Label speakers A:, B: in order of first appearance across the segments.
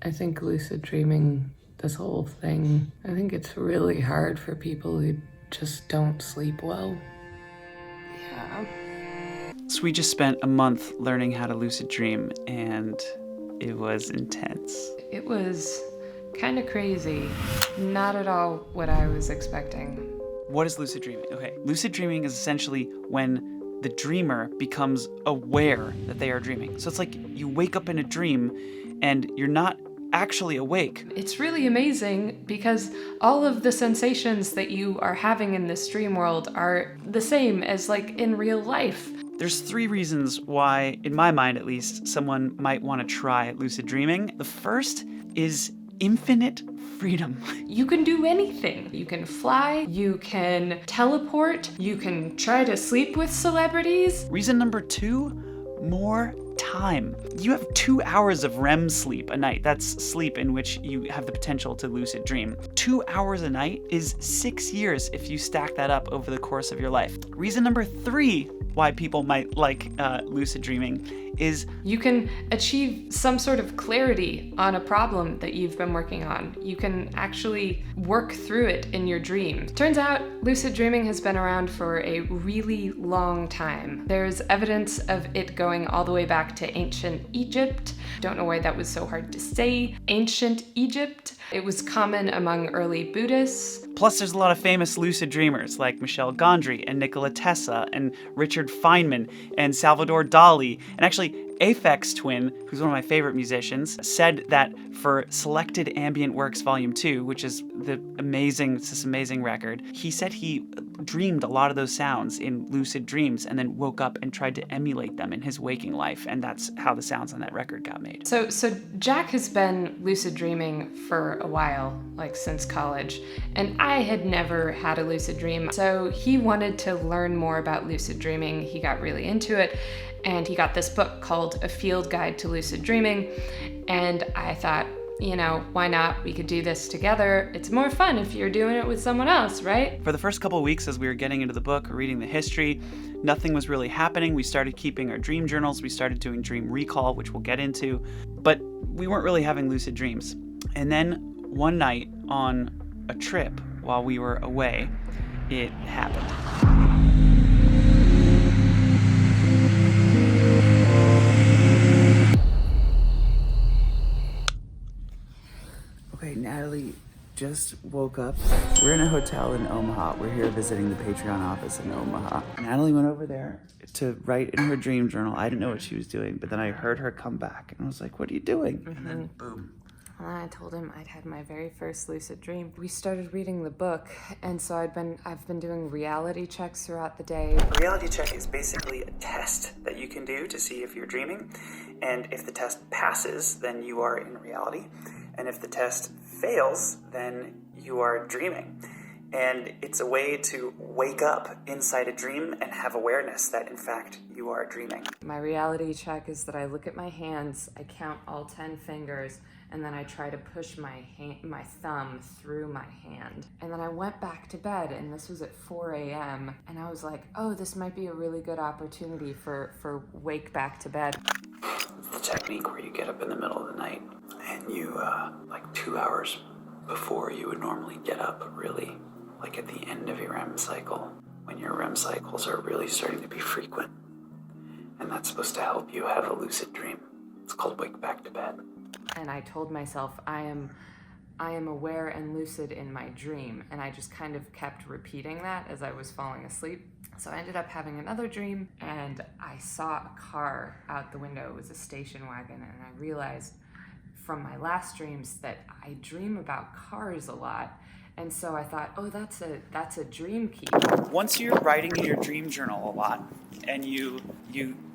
A: I think lucid dreaming, this whole thing, I think it's really hard for people who just don't sleep well.
B: Yeah.
C: So we just spent a month learning how to lucid dream, and it was intense.
B: It was kind of crazy. Not at all what I was expecting.
C: What is lucid dreaming? Okay, lucid dreaming is essentially when the dreamer becomes aware that they are dreaming. So it's like you wake up in a dream and you're not actually awake.
B: It's really amazing because all of the sensations that you are having in this dream world are the same as like in real life.
C: There's 3 reasons why, in my mind at least, someone might want to try lucid dreaming. The first is infinite freedom.
B: You can do anything. You can fly, you can teleport, you can try to sleep with celebrities.
C: Reason number 2, more time. You have 2 hours of REM sleep a night. That's sleep in which you have the potential to lucid dream. 2 hours a night is 6 years if you stack that up over the course of your life. Reason number 3 why people might like lucid dreaming is
B: you can achieve some sort of clarity on a problem that you've been working on. You can actually work through it in your dream. Turns out lucid dreaming has been around for a really long time. There's evidence of it going all the way back to ancient Egypt. Don't know why that was so hard to say. Ancient Egypt. It was common among early Buddhists.
C: Plus, there's a lot of famous lucid dreamers like Michel Gondry and Nikola Tesla and Richard Feynman and Salvador Dali. And actually, Aphex Twin, who's one of my favorite musicians, said that for Selected Ambient Works Volume 2, which is this amazing record, he said he dreamed a lot of those sounds in lucid dreams and then woke up and tried to emulate them in his waking life, and that's how the sounds on that record got made.
B: So Jack has been lucid dreaming for a while, like since college, and I had never had a lucid dream. So he wanted to learn more about lucid dreaming. He got really into it, and he got this book called A Field Guide to Lucid Dreaming, and I thought, you know, why not? We could do this together. It's more fun if you're doing it with someone else, right?
C: For the first couple of weeks as we were getting into the book, reading the history, nothing was really happening. We started keeping our dream journals. We started doing dream recall, which we'll get into, but we weren't really having lucid dreams. And then one night on a trip while we were away, it happened. Okay, Natalie just woke up. We're in a hotel in Omaha. We're here visiting the Patreon office in Omaha. Natalie went over there to write in her dream journal. I didn't know what she was doing, but then I heard her come back and I was like, what are you doing? And then boom.
B: I told him I'd had my very first lucid dream. We started reading the book, and so I've been doing reality checks throughout the day.
C: A reality check is basically a test that you can do to see if you're dreaming, and if the test passes, then you are in reality, and if the test fails, then you are dreaming. And it's a way to wake up inside a dream and have awareness that, in fact, you are dreaming.
B: My reality check is that I look at my hands, I count all 10 fingers, and then I try to push my thumb through my hand. And then I went back to bed, and this was at 4 a.m., and I was like, oh, this might be a really good opportunity for wake back to bed.
C: It's the technique where you get up in the middle of the night, and you, like 2 hours before you would normally get up, really, like at the end of your REM cycle, when your REM cycles are really starting to be frequent. And that's supposed to help you have a lucid dream. It's called Wake Back to Bed.
B: And I told myself, I am aware and lucid in my dream. And I just kind of kept repeating that as I was falling asleep. So I ended up having another dream, and I saw a car out the window. It was a station wagon, and I realized from my last dreams that I dream about cars a lot. And so I thought, oh, that's a dream key.
C: Once you're writing in your dream journal a lot, and you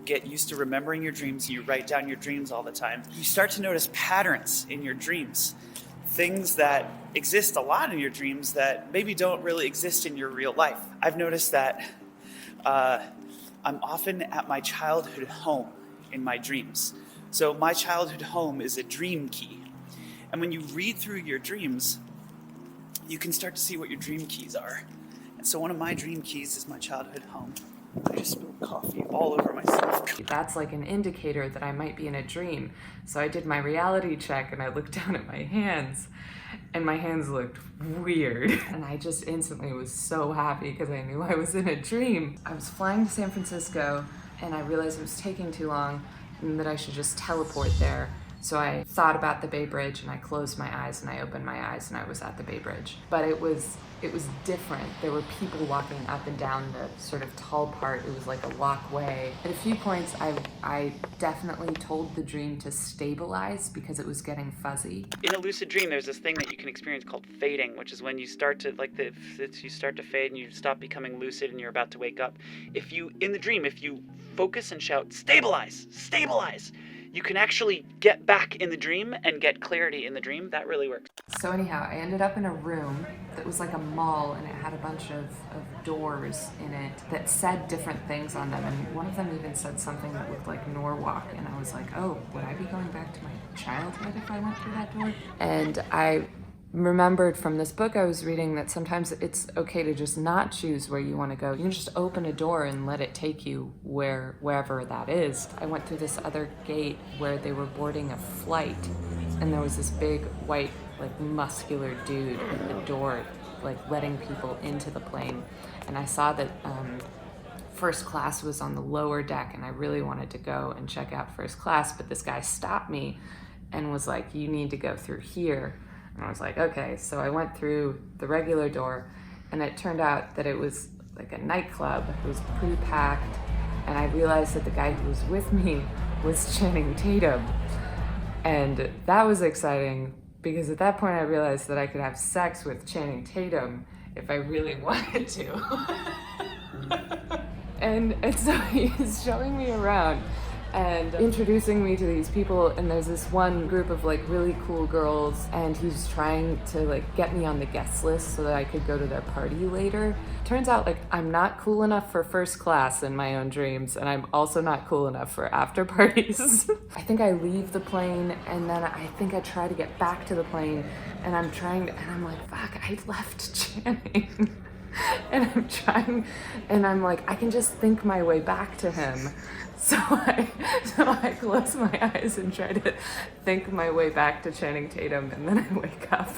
C: get used to remembering your dreams, and you write down your dreams all the time, you start to notice patterns in your dreams. Things that exist a lot in your dreams that maybe don't really exist in your real life. I've noticed that I'm often at my childhood home in my dreams. So my childhood home is a dream key. And when you read through your dreams, you can start to see what your dream keys are. And so one of my dream keys is my childhood home. I just spilled coffee all over myself.
B: That's like an indicator that I might be in a dream. So I did my reality check and I looked down at my hands and my hands looked weird. And I just instantly was so happy because I knew I was in a dream. I was flying to San Francisco and I realized it was taking too long and that I should just teleport there. So I thought about the Bay Bridge and I closed my eyes and I opened my eyes and I was at the Bay Bridge. But it was different. There were people walking up and down the sort of tall part. It was like a walkway. At a few points, I definitely told the dream to stabilize because it was getting fuzzy.
C: In a lucid dream, there's this thing that you can experience called fading, which is when you start to, you start to fade and you stop becoming lucid and you're about to wake up. In the dream, if you focus and shout, stabilize, stabilize, you can actually get back in the dream and get clarity in the dream. That really works.
B: So anyhow, I ended up in a room that was like a mall and it had a bunch of doors in it that said different things on them. And one of them even said something that looked like Norwalk. And I was like, oh, would I be going back to my childhood if I went through that door? And I remembered from this book I was reading that sometimes it's okay to just not choose where you want to go. You can just open a door and let it take you wherever that is. I went through this other gate where they were boarding a flight and there was this big white, like muscular dude at the door, like letting people into the plane. And I saw that first class was on the lower deck and I really wanted to go and check out first class, but this guy stopped me and was like, you need to go through here. And I was like, okay. So I went through the regular door and it turned out that it was like a nightclub. It was pretty packed. And I realized that the guy who was with me was Channing Tatum. And that was exciting because at that point I realized that I could have sex with Channing Tatum if I really wanted to. and so he's showing me around and introducing me to these people, and there's this one group of like really cool girls and he's trying to like get me on the guest list so that I could go to their party later. Turns out like I'm not cool enough for first class in my own dreams and I'm also not cool enough for after parties. I think I leave the plane and then I think I try to get back to the plane and I'm like, fuck, I left Channing. And I'm like, I can just think my way back to him. So I close my eyes and try to think my way back to Channing Tatum, and then I wake up.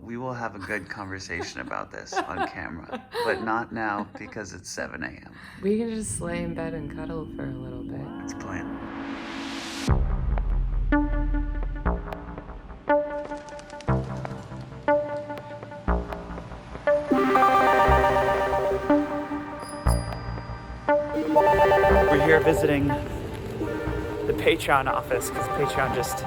D: We will have a good conversation about this on camera, but not now because it's 7 a.m.
B: We can just lay in bed and cuddle for a little bit.
D: That's the plan.
C: We're here visiting the Patreon office because Patreon just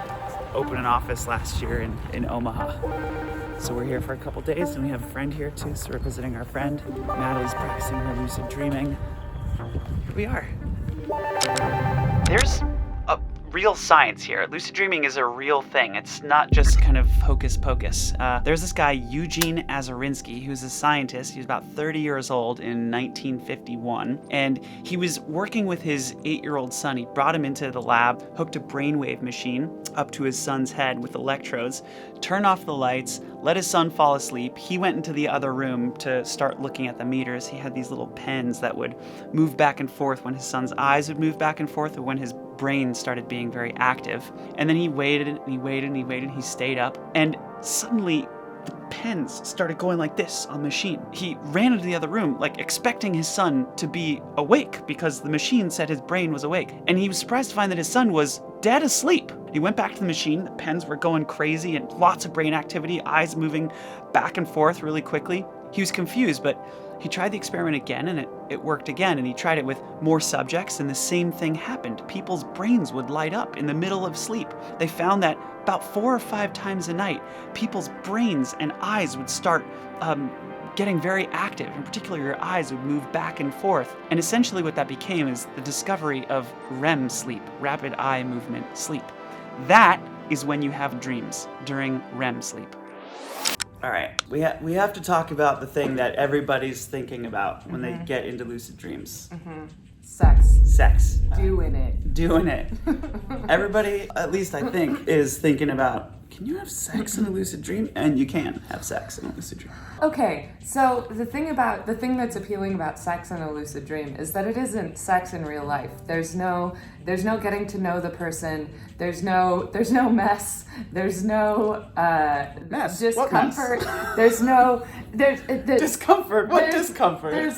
C: opened an office last year in Omaha. So we're here for a couple days and we have a friend here too, so we're visiting our friend. Natalie's practicing her lucid dreaming. Here we are. There's a real science here. Lucid dreaming is a real thing. It's not just kind of hocus pocus. There's this guy, Eugene Azarinsky, who's a scientist. He was about 30 years old in 1951, and he was working with his 8-year-old son. He brought him into the lab, hooked a brainwave machine up to his son's head with electrodes, turned off the lights, let his son fall asleep. He went into the other room to start looking at the meters. He had these little pens that would move back and forth when his son's eyes would move back and forth or when his brain started being very active. And then he waited and he waited and he waited and he stayed up. And suddenly the pens started going like this on the machine. He ran into the other room, like expecting his son to be awake because the machine said his brain was awake. And he was surprised to find that his son was dead asleep. He went back to the machine, the pens were going crazy and lots of brain activity, eyes moving back and forth really quickly. He was confused, but he tried the experiment again and it worked again, and he tried it with more subjects and the same thing happened. People's brains would light up in the middle of sleep. They found that about 4 or 5 times a night, people's brains and eyes would start getting very active. In particular, your eyes would move back and forth. And essentially what that became is the discovery of REM sleep, rapid eye movement sleep. That is when you have dreams, during REM sleep. All right, we have to talk about the thing that everybody's thinking about when they get into lucid dreams.
A: Sex.
C: Sex.
A: Doing it.
C: Doing it. Everybody, at least I think, is thinking about, can you have sex in a lucid dream? And you can have sex in a lucid dream.
A: Okay, so the thing that's appealing about sex in a lucid dream is that it isn't sex in real life. There's no getting to know the person. There's no mess. There's no
C: Mess?
A: discomfort.
C: What
A: There's
C: discomfort? What discomfort?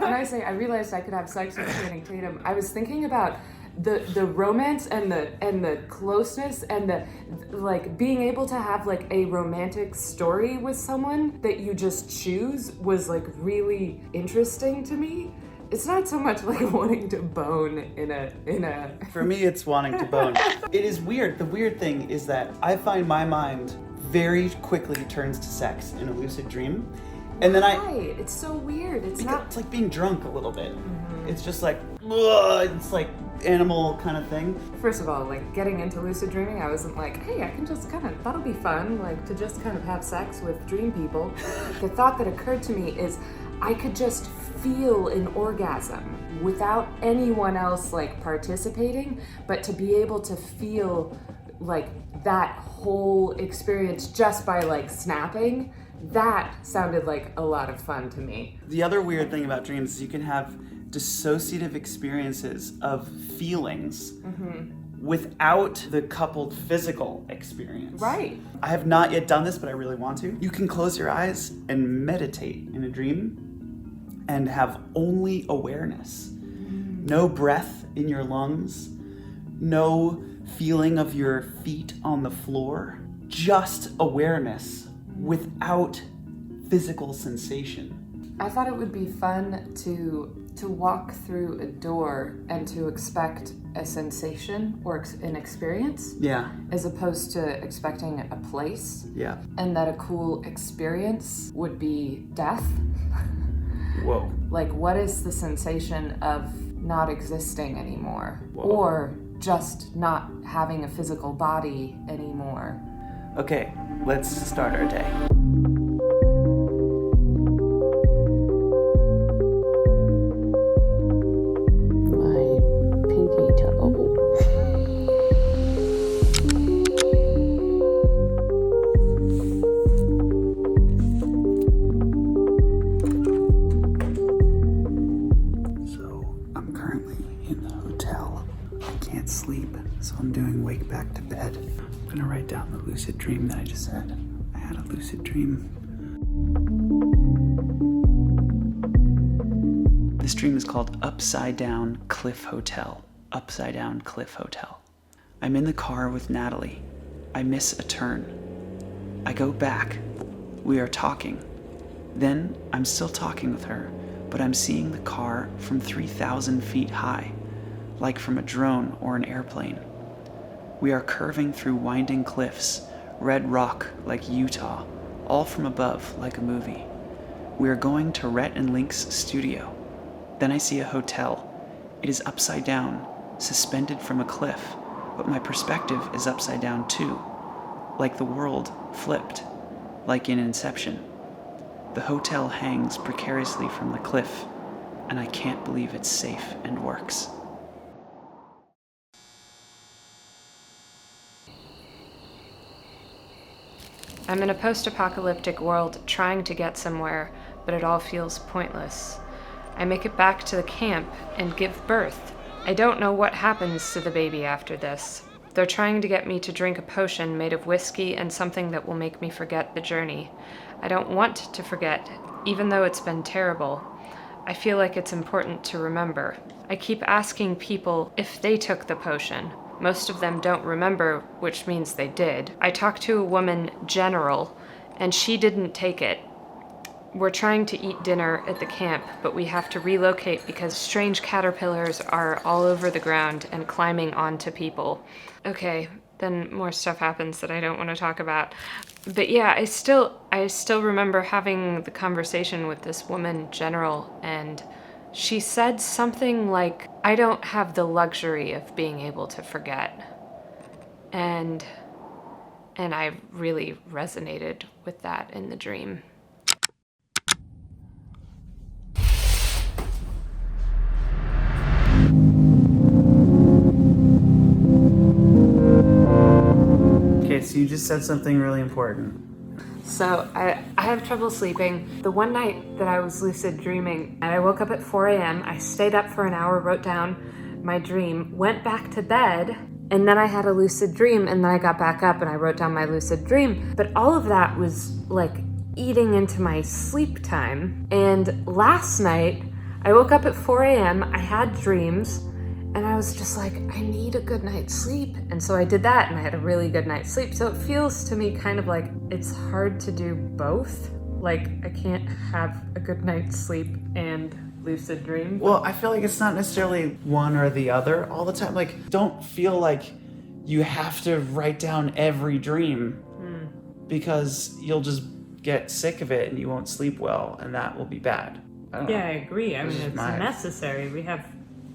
A: When I realized I could have sex with Channing Tatum, I was thinking about the romance and the closeness and the like being able to have like a romantic story with someone that you just choose was like really interesting to me. It's not so much like wanting to bone in a
C: For me, it's wanting to bone. It is weird. The weird thing is that I find my mind very quickly turns to sex in a lucid dream. And then
A: Right. It's so weird. It's
C: like being drunk a little bit. It's just like, ugh, it's like animal kind of thing.
A: First of all, like getting into lucid dreaming, I wasn't like, hey, I can just that'll be fun, like to just kind of have sex with dream people. The thought that occurred to me is I could just feel an orgasm without anyone else like participating, but to be able to feel like that whole experience just by like snapping, that sounded like a lot of fun to me.
C: The other weird thing about dreams is you can have dissociative experiences of feelings without the coupled physical experience.
A: Right.
C: I have not yet done this, but I really want to. You can close your eyes and meditate in a dream and have only awareness. No breath in your lungs, no feeling of your feet on the floor, just awareness without physical sensation.
A: I thought it would be fun to walk through a door and to expect a sensation or an experience,
C: Yeah,
A: as opposed to expecting a place,
C: yeah.
A: and that a cool experience would be death.
C: Whoa.
A: Like, what is the sensation of not existing anymore?
C: Whoa.
A: Or just not having a physical body anymore?
C: Okay, let's start our day.
A: My pinky toe.
C: So, I'm currently in the hotel. I can't sleep, so I'm doing wake back to bed. I'm gonna write down the lucid dream that I just had. I had a lucid dream. This dream is called Upside Down Cliff Hotel. Upside Down Cliff Hotel. I'm in the car with Natalie. I miss a turn. I go back. We are talking. Then I'm still talking with her, but I'm seeing the car from 3,000 feet high, like from a drone or an airplane. We are curving through winding cliffs, red rock like Utah, all from above like a movie. We are going to Rhett and Link's studio. Then I see a hotel. It is upside down, suspended from a cliff, but my perspective is upside down too, like the world flipped, like in Inception. The hotel hangs precariously from the cliff, and I can't believe it's safe and works.
B: I'm in a post-apocalyptic world trying to get somewhere, but it all feels pointless. I make it back to the camp and give birth. I don't know what happens to the baby after this. They're trying to get me to drink a potion made of whiskey and something that will make me forget the journey. I don't want to forget, even though it's been terrible. I feel like it's important to remember. I keep asking people if they took the potion. Most of them don't remember, which means they did. I talked to a woman, General, and she didn't take it. We're trying to eat dinner at the camp, but we have to relocate because strange caterpillars are all over the ground and climbing onto people. Okay, then more stuff happens that I don't want to talk about. But yeah, I still remember having the conversation with this woman, General, and she said something like, I don't have the luxury of being able to forget. And I really resonated with that in the dream.
C: just said something really important.
A: So I have trouble sleeping. The one night that I was lucid dreaming, and I woke up at 4 a.m., I stayed up for an hour, wrote down my dream, went back to bed, and then I had a lucid dream, and then I got back up and I wrote down my lucid dream. But all of that was like eating into my sleep time. And last night, I woke up at 4 a.m., I had dreams, and I was just like, I need a good night's sleep. And so I did that, and I had a really good night's sleep. So it feels to me kind of like it's hard to do both. Like, I can't have a good night's sleep and lucid dream.
C: Well, I feel like it's not necessarily one or the other all the time. Like, don't feel like you have to write down every dream because you'll just get sick of it and you won't sleep well, and that will be bad. I don't know.
A: I agree. I mean, it's necessary. We have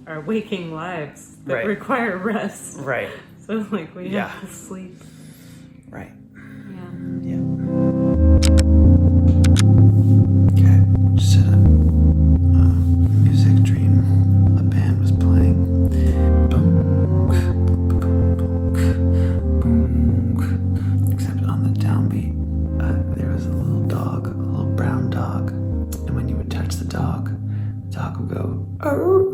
A: our waking lives that
C: Right.
A: require rest.
C: Right.
A: So, like, we have to sleep.
C: Right.
A: Yeah.
C: Yeah. Okay. Just had a music dream. A band was playing. Boom, boom. Except on the downbeat, there was a little dog, a little brown dog, and when you would touch the dog would go, oh.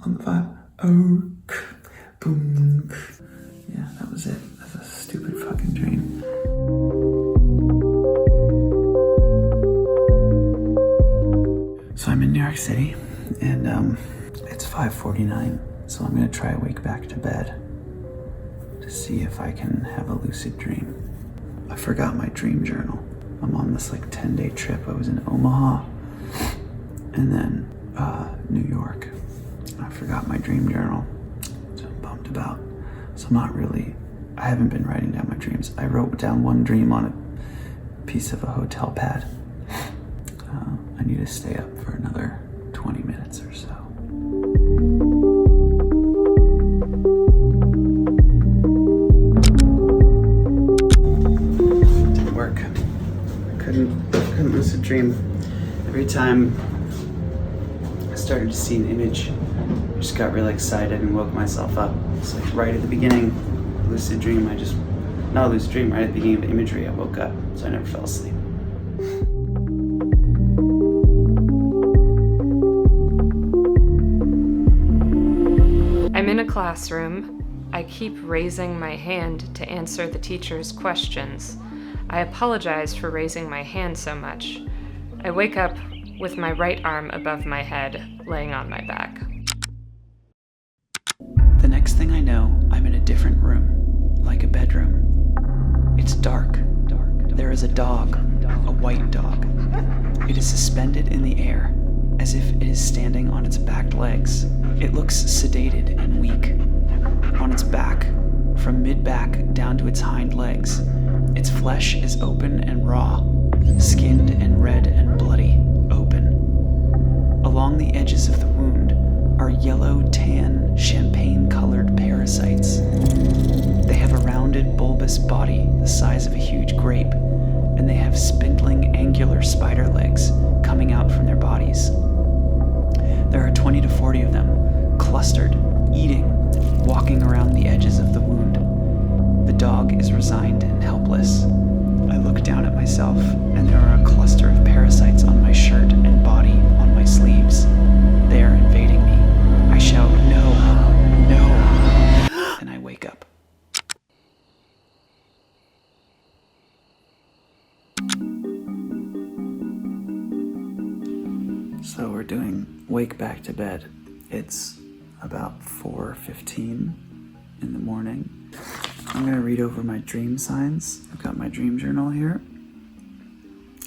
C: On the 5, oh, boom. Yeah, that was it. That's a stupid fucking dream. So I'm in New York City, and it's 5:49. So I'm gonna try to wake back to bed to see if I can have a lucid dream. I forgot my dream journal. I'm on this like 10-day trip. I was in Omaha, and then New York. I forgot my dream journal, so I'm bummed about. So I haven't been writing down my dreams. I wrote down one dream on a piece of a hotel pad. I need to stay up for another 20 minutes or so. Didn't work. I couldn't lucid dream. Every time I started to see an image, I just got really excited and woke myself up. It's like right at the beginning, lucid dream, right at the beginning of the imagery, I woke up, so I never fell asleep.
B: I'm in a classroom. I keep raising my hand to answer the teacher's questions. I apologize for raising my hand so much. I wake up with my right arm above my head, laying on my back.
C: The next thing I know, I'm in a different room, like a bedroom. It's dark. There is a dog, a white dog. It is suspended in the air, as if it is standing on its back legs. It looks sedated and weak. On its back, from mid-back down to its hind legs, its flesh is open and raw, skinned and red and bloody, open. Along the edges of the wound are yellow, tan, champagne-colored parasites. They have a rounded, bulbous body the size of a huge grape, and they have spindling, angular spider legs coming out from their bodies. There are 20 to 40 of them, clustered, eating, walking around the edges of the wound. The dog is resigned and helpless. I look down at myself, and there are a cluster of parasites on my shirt and body, on my sleeves. They are invading me. I shout, no, no, and I wake up. So we're doing wake back to bed. It's about 4:15 in the morning. I'm gonna read over my dream signs. I've got my dream journal here.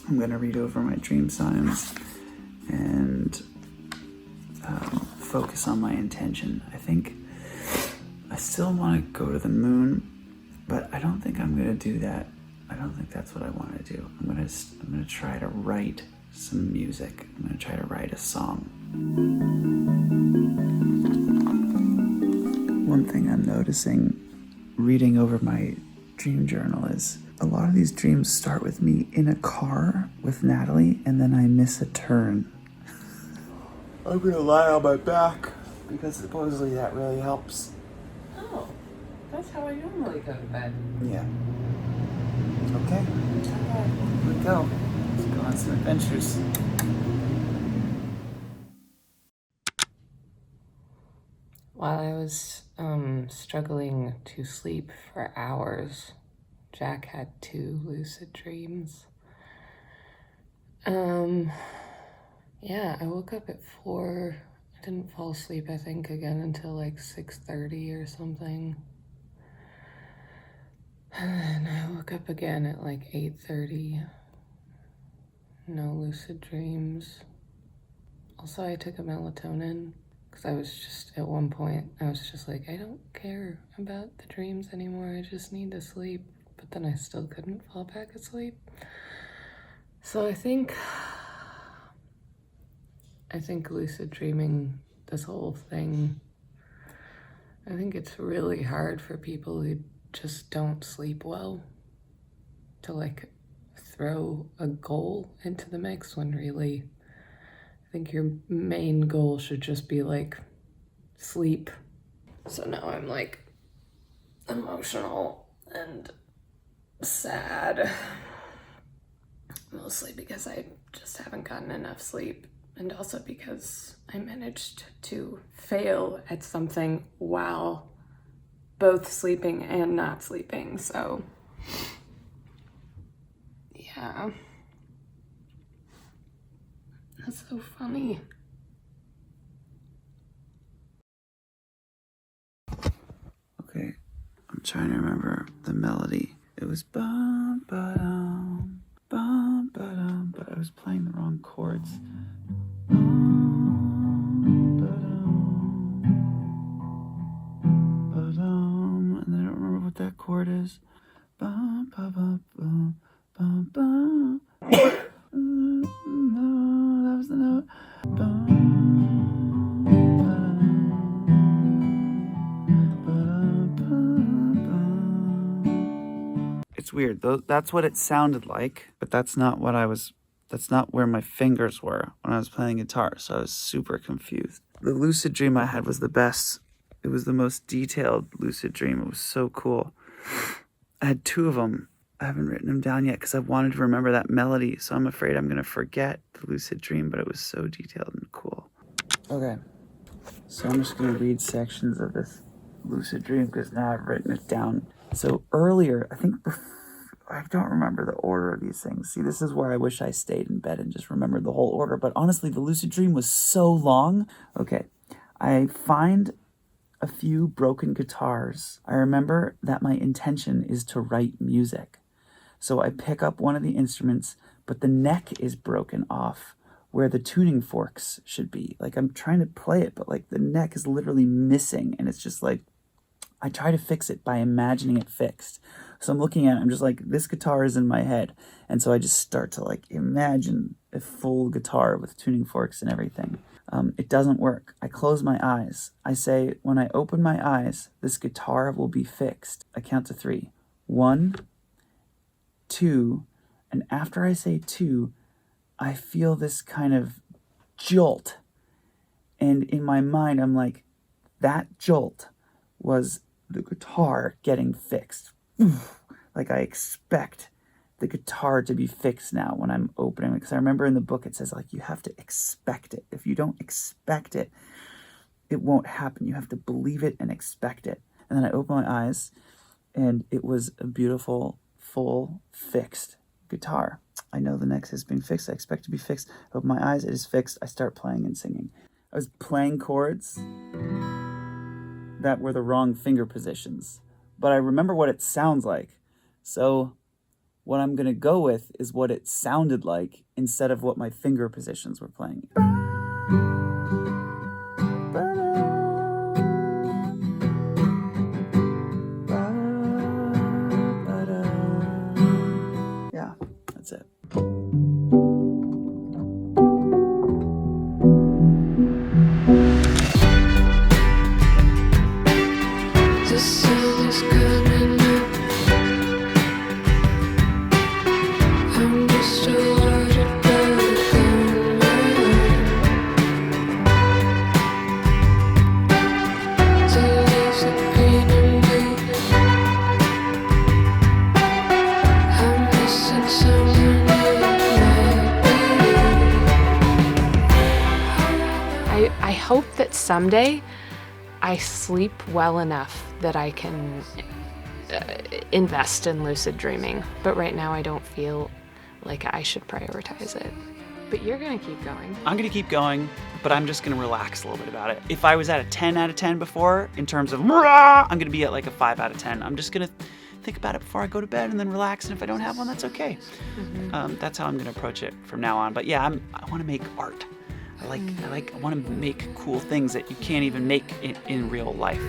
C: I'm gonna read over my dream signs and focus on my intention. I think I still want to go to the moon, but I don't think I'm gonna do that. I don't think that's what I want to do. I'm gonna try to write some music. I'm gonna try to write a song. One thing I'm noticing reading over my dream journal is a lot of these dreams start with me in a car with Natalie, and then I miss a turn. I'm gonna lie on my back because supposedly that really helps.
A: Oh, that's how I normally go to bed.
C: Yeah. Okay. Here we go. Let's go on some adventures.
B: While I was struggling to sleep for hours, Jack had 2 lucid dreams. Yeah, I woke up at 4. I didn't fall asleep, I think, again until like 6:30 or something. And I woke up again at like 8:30. No lucid dreams. Also, I took a melatonin because I was just, at one point, I was just like, I don't care about the dreams anymore. I just need to sleep. But then I still couldn't fall back asleep. So I think lucid dreaming, this whole thing, I think it's really hard for people who just don't sleep well to like throw a goal into the mix when really I think your main goal should just be like sleep. So now I'm like emotional and sad, mostly because I just haven't gotten enough sleep, and also because I managed to fail at something while both sleeping and not sleeping. So yeah, that's so funny.
D: Okay, I'm trying to remember the melody. It was bum ba dum, bum ba dum, but I was playing the wrong chords. Bum ba dum, and then I don't remember what that chord is. Bum ba ba bum bum bum. No, that was the note. Bum. It's weird. That's what it sounded like, but that's not where my fingers were when I was playing guitar, so I was super confused. The lucid dream I had was the best. It was the most detailed lucid dream. It was so cool. I had 2 of them. I haven't written them down yet because I wanted to remember that melody, so I'm afraid I'm going to forget the lucid dream, but it was so detailed and cool. Okay, so I'm just going to read sections of this lucid dream because now I've written it down. So earlier, I don't remember the order of these things. See, this is where I wish I stayed in bed and just remembered the whole order. But honestly, the lucid dream was so long. Okay, I find a few broken guitars. I remember that my intention is to write music. So I pick up one of the instruments, but the neck is broken off where the tuning forks should be. Like, I'm trying to play it, but like the neck is literally missing, and it's just like, I try to fix it by imagining it fixed. So I'm looking at it, I'm just like, this guitar is in my head. And so I just start to like imagine a full guitar with tuning forks and everything. It doesn't work. I close my eyes. I say, when I open my eyes, this guitar will be fixed. I count to 3. 1, 2, and after I say 2, I feel this kind of jolt. And in my mind, I'm like, that jolt was the guitar getting fixed. Like, I expect the guitar to be fixed now when I'm opening it. Because I remember in the book it says, like, you have to expect it. If you don't expect it, it won't happen. You have to believe it and expect it. And then I open my eyes, and it was a beautiful, full, fixed guitar. I know the neck has been fixed. I expect it to be fixed. I open my eyes, it is fixed. I start playing and singing. I was playing chords that were the wrong finger positions, but I remember what it sounds like. So what I'm going to go with is what it sounded like instead of what my finger positions were playing. Yeah, that's it.
E: The sun is coming up. I'm just a water bottle.
B: someday I sleep well enough that I can invest in lucid dreaming. But right now I don't feel like I should prioritize it. But you're gonna keep going.
C: I'm gonna keep going, but I'm just gonna relax a little bit about it. If I was at a 10 out of 10 before, in terms of, I'm gonna be at like a 5 out of 10. I'm just gonna think about it before I go to bed and then relax, and if I don't have one, that's okay. That's how I'm gonna approach it from now on. But yeah, I wanna make art. I wanna make cool things that you can't even make in real life.